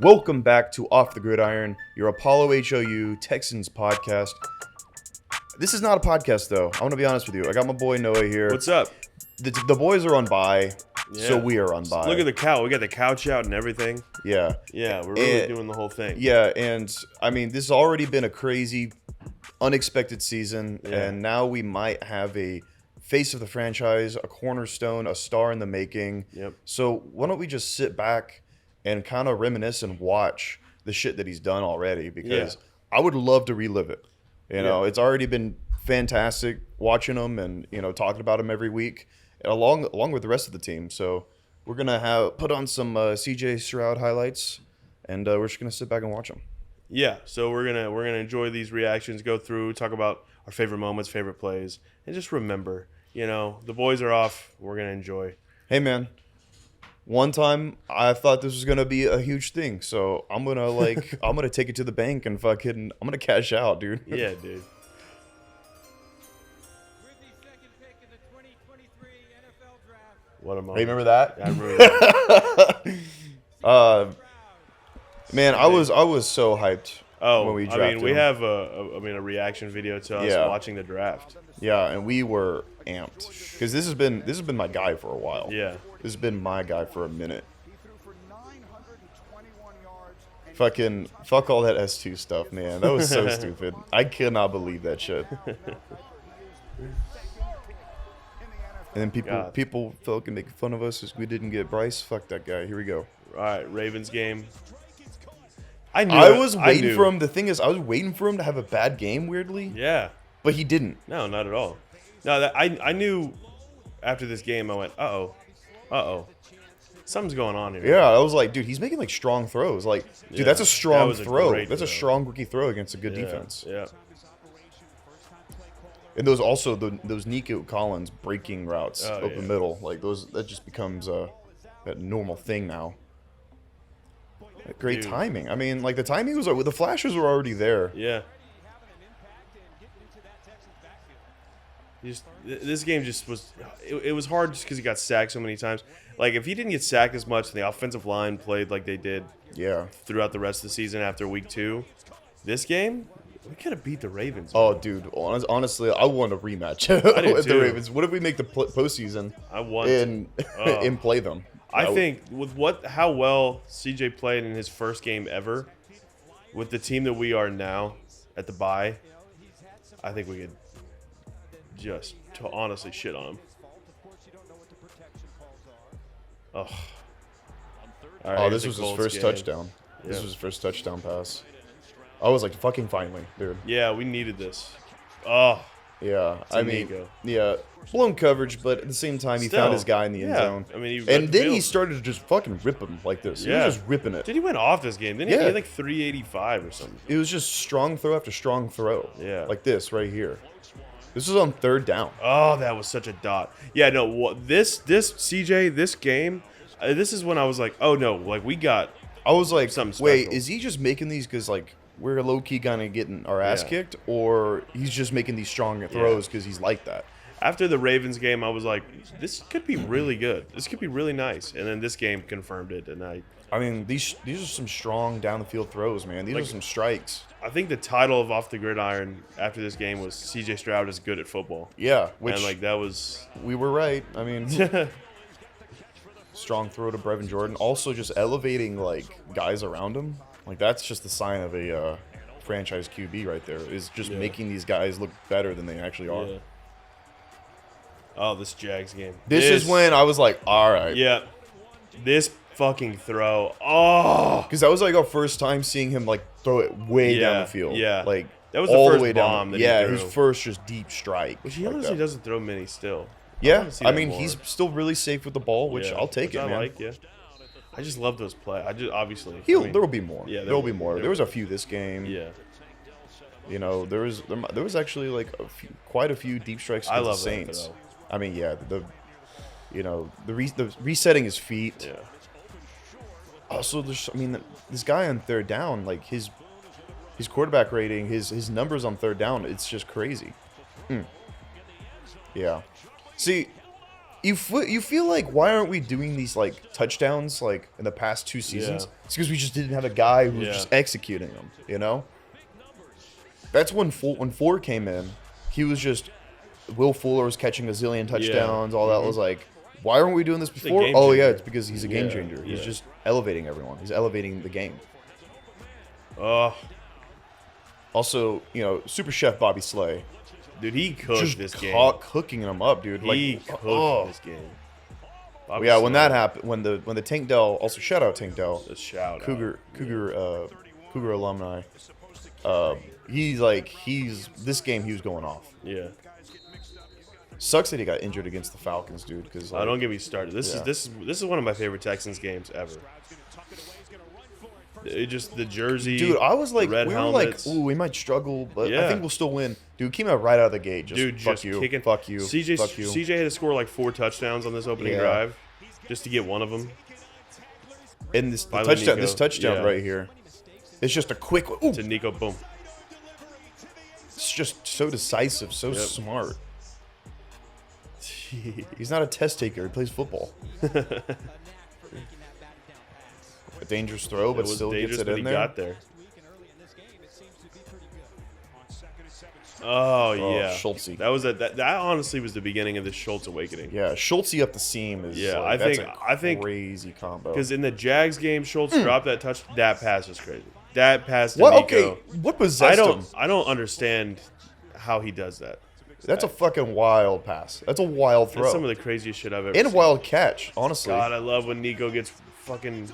Welcome back to Off the Gridiron, your Apollo HOU Texans podcast. This is not a podcast, though. I want to be honest with you. I got my boy Noah here. What's up? The boys are on bye, so we are on bye. Look at the couch. We got the couch out and everything. Yeah. Yeah, we're really doing the whole thing. Yeah, and I mean, this has already been a crazy, unexpected season, and now we might have a face of the franchise, a cornerstone, a star in the making. Yep. So why don't we just sit back and kind of reminisce and watch the shit that he's done already, because I would love to relive it. You know, it's already been fantastic watching him and, you know, talking about him every week along with the rest of the team. So we're going to put on some CJ Stroud highlights, and we're just going to sit back and watch them. Yeah, so we're gonna enjoy these reactions, go through, talk about our favorite moments, favorite plays, and just remember, you know, the boys are off. We're gonna enjoy. Hey, man. One time I thought this was gonna be a huge thing, so I'm gonna take it to the bank and I'm gonna cash out, dude. Yeah, dude. What a moment. Hey, remember that? Yeah, I remember that. Man, I was so hyped when we drafted we him. have a reaction video to us watching the draft. Yeah, and we were amped because this has been my guy for a while. Yeah. This has been my guy for a minute. Fuck all that S2 stuff, man. That was so stupid. I cannot believe that shit. And then people fucking making fun of us because we didn't get Bryce. Fuck that guy. Here we go. All right, Ravens game. I was waiting for him. The thing is, I was waiting for him to have a bad game, weirdly. Yeah. But he didn't. No, not at all. No, I knew after this game, I went, uh-oh. Something's going on here. Yeah, I was like, dude, he's making like strong throws. Like, dude, that's a strong throw. That's a strong rookie throw against a good defense. Yeah. And those Nico Collins breaking routes the middle, like that just becomes that normal thing now. Great timing. I mean, like the timing was the flashes were already there. Yeah. This game just was. It was hard just because he got sacked so many times. Like if he didn't get sacked as much, and the offensive line played like they did. Yeah. Throughout the rest of the season after week 2, this game. We could have beat the Ravens. Oh, dude. Honestly, I want a rematch with the Ravens. What if we make the postseason and play them? I think with how well CJ played in his first game ever, with the team that we are now at the bye, I think we could just honestly shit on him. Oh. Right, this was his first touchdown. Yeah. This was his first touchdown pass. I was like, fucking finally, dude. Yeah, we needed this. Oh. Yeah, I mean, blown coverage, but at the same time, he found his guy in the end zone. I mean, he started to just fucking rip him like this. Yeah. He was just ripping it. Dude, he went off this game. Didn't he? He had like 385 or something. It was just strong throw after strong throw. Yeah. Like this right here. This was on third down. Oh, that was such a dot. Yeah, no, this CJ, this game, this is when I was like, oh no, like we got I was like, something special. Wait, is he just making these because like we're low-key kind of getting our ass kicked, or he's just making these strong throws because he's like that? After the Ravens game, I was like, this could be really good. This could be really nice. And then this game confirmed it. And I mean, these are some strong down-the-field throws, man. These are some strikes. I think the title of Off the Gridiron after this game was CJ Stroud is good at football. Yeah. And like that was... We were right. I mean... strong throw to Brevin Jordan. Also just elevating, like, guys around him. Like, that's just the sign of a franchise QB right there, is just making these guys look better than they actually are. Yeah. Oh, this Jags game. This is when I was like, all right. Yeah. This fucking throw. Oh. Because that was like our first time seeing him, like, throw it way down the field. Yeah. Like, that was all the first the way bomb down. that he threw. His first just deep strike. Which he honestly doesn't throw many still. Yeah. I mean, he's still really safe with the ball, which I'll take it, man. I just love those plays. Obviously. There will be more. Yeah, there will be more. There was a few this game. Yeah. You know, there was actually like quite a few deep strikes against the Saints. I mean, yeah, the resetting his feet. Yeah. Also, this guy on third down, like his quarterback rating, his numbers on third down, it's just crazy. Yeah. See, You feel like, why aren't we doing these like touchdowns like in the past 2 seasons? Yeah. It's because we just didn't have a guy who was just executing them. You know. That's when Fuller came in. He was just Will Fuller was catching a zillion touchdowns. All that was like, why aren't we doing this before? Oh yeah, it's because he's a game changer. He's just elevating everyone. He's elevating the game. Also, Super Chef Bobby Slay. Dude, he cooked just this game. Cooking them up, dude. He cooked this game. Bobby Slay. When that happened, when the Tank Dell, also shout out Tank Dell, Cougar alumni. This game he was going off. Yeah. Sucks that he got injured against the Falcons, dude. Because don't get me started. This is one of my favorite Texans games ever. Just the jersey, dude. I was like, red helmets. Were like, ooh, we might struggle, but I think we'll still win. Dude, came out right out of the gate. Fuck you. CJ had to score like 4 touchdowns on this opening drive, just to get one of them. And this touchdown right here, it's just a quick one. To Nico, boom. It's just so decisive, so smart. He's not a test taker. He plays football. A dangerous throw, but still gets it in there. Got there. Oh yeah, Schultz. That honestly was the beginning of the Schultz awakening. Yeah, Schultz up the seam is. I think crazy combo. Because in the Jags game, Schultz dropped that touch. That pass was crazy. That pass to Nico. Okay, what possessed him? I don't understand how he does that. That's a fucking wild pass. That's a wild throw. That's some of the craziest shit I've ever seen. And a wild catch, honestly. God, I love when Nico gets fucking.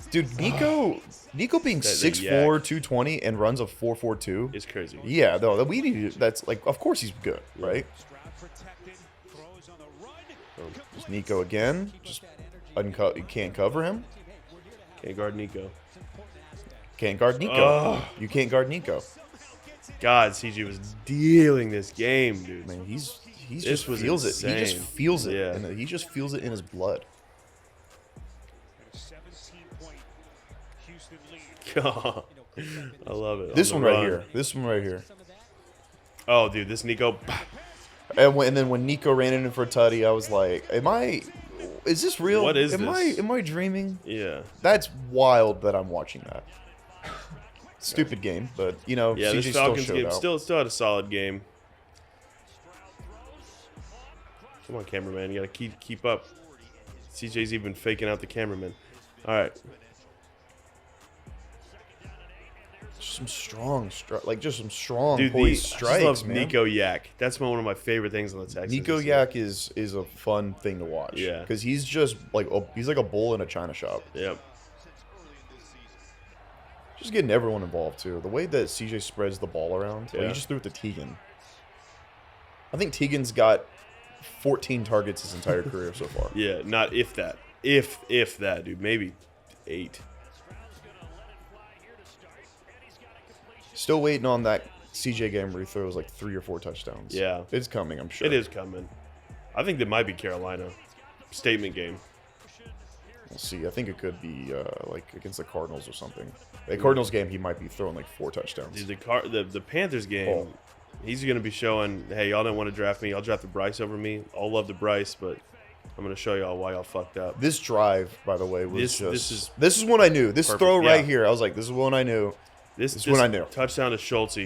Dude, Nico being 6'4", 220 and runs a 4.42 is crazy. Yeah, though we need. That's like, of course he's good, right? Just Nico again. Just you can't cover him. Can't guard Nico. Can't guard Nico. You can't guard Nico. God, CJ was dealing this game, dude. Man, he just feels it. He just feels it. Yeah. And he just feels it in his blood. God, I love it. This one right here. This one right here. Oh, dude, this Nico. And then when Nico ran in for a tutty, I was like, is this real? What is this? Am I dreaming? Yeah. That's wild that I'm watching that. Stupid game, but yeah, CJ this Falcons still game out. still had a solid game. Come on, cameraman, you gotta keep up. CJ's even faking out the cameraman. All right. Just some strong Dude, poised strikes, I just love man. Nico Yak. That's one of my favorite things on the Texans. Nico Yak is a fun thing to watch. Yeah, because he's just like he's like a bull in a china shop. Yep. Just getting everyone involved too. The way that CJ spreads the ball around, like he just threw it to Teagan. I think Teagan's got 14 targets his entire career so far. Yeah, not if that. If that, dude, maybe 8. Still waiting on that CJ game where he throws like 3 or 4 touchdowns. Yeah. It's coming, I'm sure. It is coming. I think that might be Carolina. Statement game. We'll see. I think it could be like against the Cardinals or something. The Cardinals game, he might be throwing like 4 touchdowns. Dude, the Panthers game, he's going to be showing, hey, y'all didn't want to draft me. Y'all drafted Bryce over me. I'll love the Bryce, but I'm going to show y'all why y'all fucked up. This drive, by the way, was this is when I knew. This perfect. Throw right here, I was like, this is when I knew. This is when I knew. Touchdown to Schultz.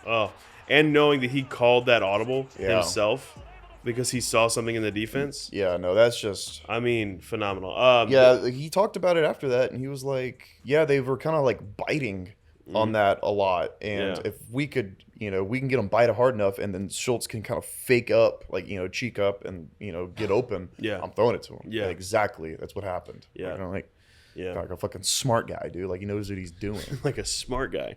Oh, and knowing that he called that audible himself because he saw something in the defense. Yeah, no, that's just. I mean, phenomenal. Yeah, he talked about it after that, and he was like, yeah, they were kind of like biting on that a lot. And if we could, we can get them bite hard enough, and then Schultz can kind of fake up, like, cheek up and, get open. Yeah. I'm throwing it to him. Yeah. Like, exactly. That's what happened. Yeah. Like a fucking smart guy, dude. Like, he knows what he's doing. Like a smart guy.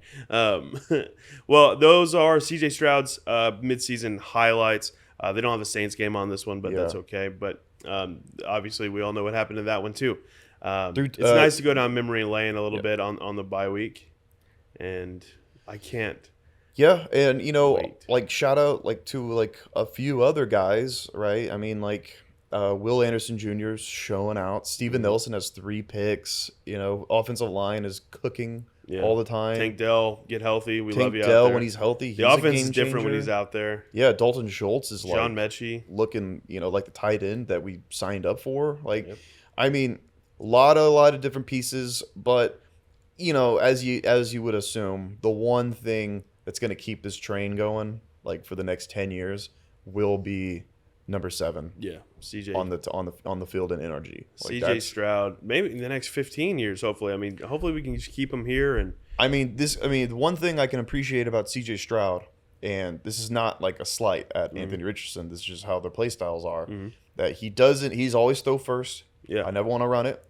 Well, those are CJ Stroud's midseason highlights. They don't have the Saints game on this one, but that's okay. But obviously, we all know what happened to that one, too. It's nice to go down memory lane a little bit on the bye week. And I can't. Yeah, and, like, shout out, like, to, like, a few other guys, right? I mean, like, Will Anderson Jr. is showing out. Steven Nelson has 3 picks. Offensive line is cooking all the time. Tank Dell, get healthy. We love you Tank Dell out there. when he's healthy. The He's offense a game is different when changer. he's out there. Yeah, Dalton Schultz is John Mechie looking, like the tight end that we signed up for. I mean, a lot of different pieces, but as you would assume, the one thing that's going to keep this train going, for the next 10 years, will be number 7. Yeah, CJ on the field in NRG. CJ Stroud, maybe in the next 15 years. Hopefully, hopefully we can just keep him here. And the one thing I can appreciate about CJ Stroud, and this is not like a slight at Anthony Richardson. This is just how their play styles are. That he's always throw first. Yeah, I never want to run it.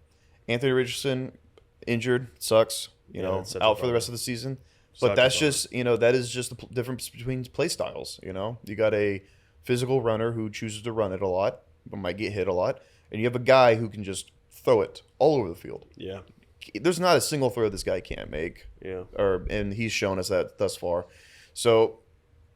Anthony Richardson injured, sucks. Out for the rest of the season. But that's just that is just the difference between play styles. You got a physical runner who chooses to run it a lot, but might get hit a lot, and you have a guy who can just throw it all over the field. Yeah, there's not a single throw this guy can't make. Yeah, and he's shown us that thus far. So,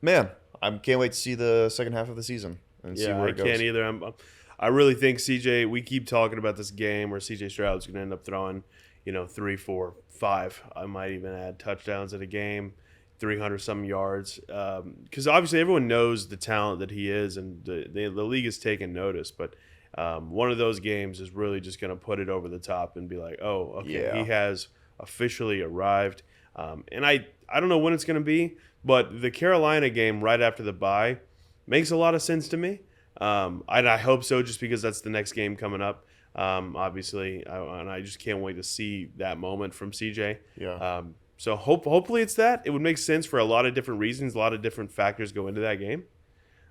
man, I can't wait to see the second half of the season and see where it goes. I can't either. I really think CJ. We keep talking about this game where CJ Stroud's going to end up throwing, 3, 4, 5. I might even add touchdowns in a game. 300-some yards, because obviously everyone knows the talent that he is, and the league has taken notice. But one of those games is really just going to put it over the top and be like, oh, okay, he has officially arrived. And I don't know when it's going to be, but the Carolina game right after the bye makes a lot of sense to me. And I hope so, just because that's the next game coming up. Obviously, and I just can't wait to see that moment from CJ. Yeah. So hopefully it's that. It would make sense for a lot of different reasons. A lot of different factors go into that game.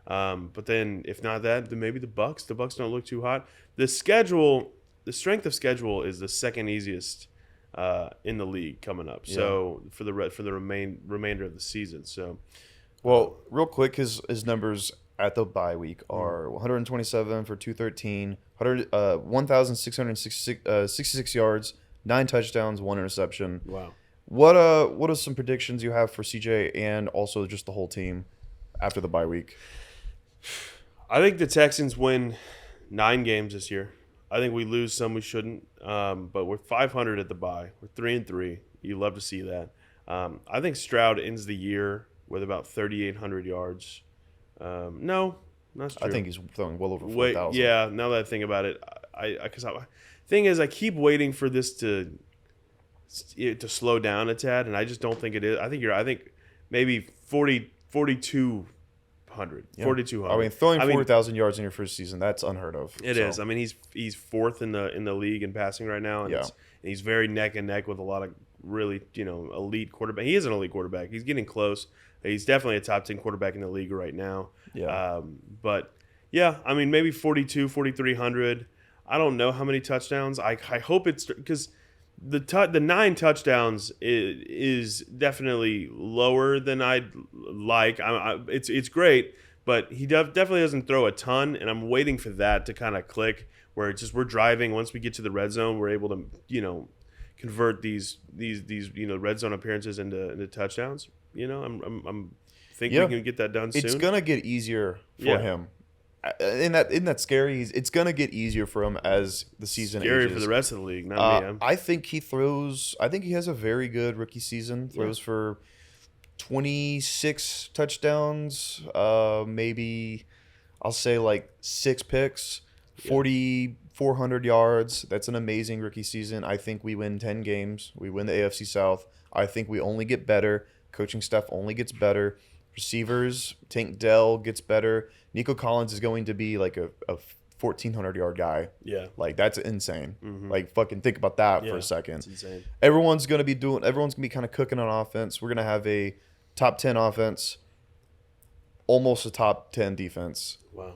But then if not that, then maybe the Bucks. The Bucks don't look too hot. The strength of schedule is the second easiest in the league coming up. Yeah. So for the remainder of the season. So, well, real quick, his numbers at the bye week are 127 for 213, 1,666 yards, 9 touchdowns, 1 interception. Wow. What are some predictions you have for CJ and also just the whole team after the bye week? I think the Texans win 9 games this year. I think we lose some we shouldn't, but we're 500 at the bye. We're 3-3. You love to see that. I think Stroud ends the year with about 3,800 yards. No, that's true. I think he's throwing well over 4,000. Yeah, now that I think about it, thing is, I keep waiting for this to slow down a tad, and I just don't think it is. I think maybe 4,200. Yeah. 4,200. I mean, throwing 4,000 yards in your first season, that's unheard of. It is. I mean, he's 4th in the league in passing right now, and he's very neck and neck with a lot of really elite quarterback. He is an elite quarterback. He's getting close. He's definitely a top 10 quarterback in the league right now. Yeah. But yeah, I mean, maybe 4,300. I don't know how many touchdowns. I hope it's because the 9 touchdowns is definitely lower than I'd like. It's great, but he definitely doesn't throw a ton, and I'm waiting for that to kind of click where it's just we're driving. Once we get to the red zone, we're able to convert these red zone appearances into touchdowns. I'm thinking we can get that done soon. It's gonna get easier for him. Isn't that scary? It's gonna get easier for him as the season scary ages. For the rest of the league. Not me. I think he has a very good rookie season. Throws for 26 touchdowns. Maybe I'll say like 6 picks, 4,400 yards. That's an amazing rookie season. I think we win 10 games. We win the AFC South. I think we only get better. Coaching staff only gets better. Receivers, Tank Dell gets better. Nico Collins is going to be like a 1,400-yard guy. Yeah. Like, that's insane. Mm-hmm. Like, fucking think about that for a second. It's insane. Everyone's going to be kind of cooking on offense. We're going to have a top 10 offense, almost a top 10 defense. Wow.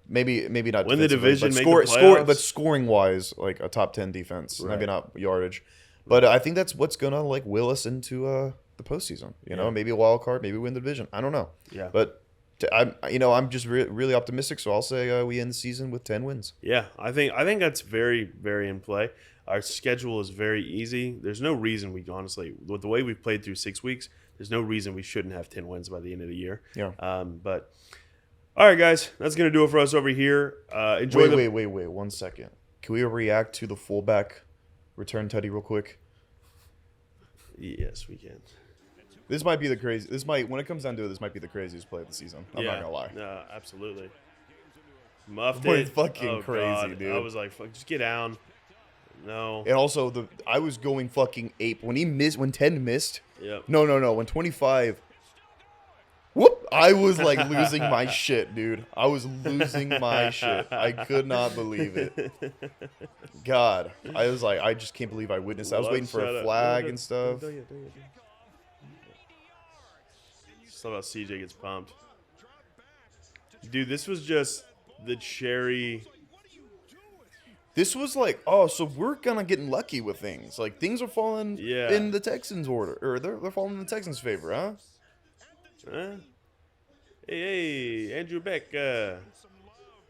Maybe not win the division, but make the playoffs. but scoring-wise, like a top 10 defense. Right. Maybe not yardage. But I think that's what's going to, like, will us into the postseason. Maybe a wild card, maybe win the division. I don't know. Yeah. But I'm just really optimistic, so I'll say we end the season with 10 wins. Yeah, I think that's very, very in play. Our schedule is very easy. There's no reason honestly, with the way we've played through 6 weeks, there's no reason we shouldn't have 10 wins by the end of the year. Yeah. But All right, guys, that's gonna do it for us over here. Enjoy. Wait, 1 second. Can we react to the fullback return Teddy real quick? Yes, we can. This might be the crazy. When it comes down to it, this might be the craziest play of the season. I'm not gonna lie. No, absolutely. Muffed Boy, it. fucking crazy, God. dude. I was like, fuck, just get down. No. And also, I was going fucking ape when he missed. When 10 missed. Yep. No. When 25. Whoop! I was like losing my shit, dude. I was losing my shit. I could not believe it. God, I was like, I just can't believe I witnessed. I was waiting for a flag and stuff. Just how CJ gets pumped. Dude, this was just the cherry. This was like, oh, so we're kind of getting lucky with things. Like, things are falling in the Texans' order. Or they're falling in the Texans' favor, huh? Hey, Andrew Beck.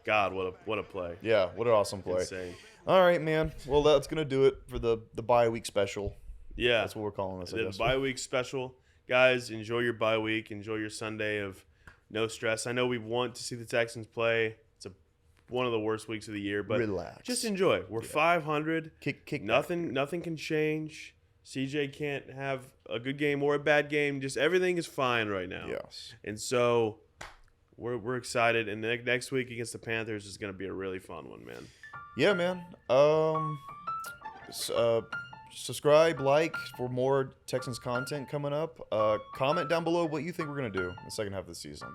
God, what a play. Yeah, what an awesome play. Insane. All right, man. Well, that's going to do it for the bye week special. Yeah. That's what we're calling this, I guess. The bye week special. Guys, enjoy your bye week. Enjoy your Sunday of no stress. I know we want to see the Texans play. It's one of the worst weeks of the year, but relax. Just enjoy. We're 500. Kick Nothing can change. CJ can't have a good game or a bad game. Just everything is fine right now. Yes. And so we're excited. And next week against the Panthers is going to be a really fun one, man. Yeah, man. Subscribe, like for more Texans content coming up. Comment down below what you think we're going to do in the second half of the season.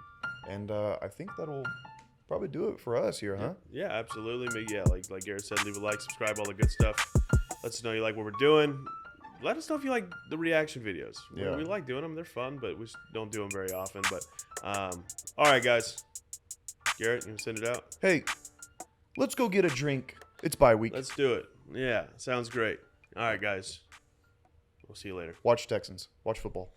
And I think that'll probably do it for us here, huh? Yeah, absolutely. Yeah, like Garrett said, leave a like, subscribe, all the good stuff. Let us know you like what we're doing. Let us know if you like the reaction videos. Yeah. We like doing them. They're fun, but we just don't do them very often. But all right, guys. Garrett, you want to send it out? Hey, let's go get a drink. It's bye week. Let's do it. Yeah, sounds great. All right, guys. We'll see you later. Watch Texans. Watch football.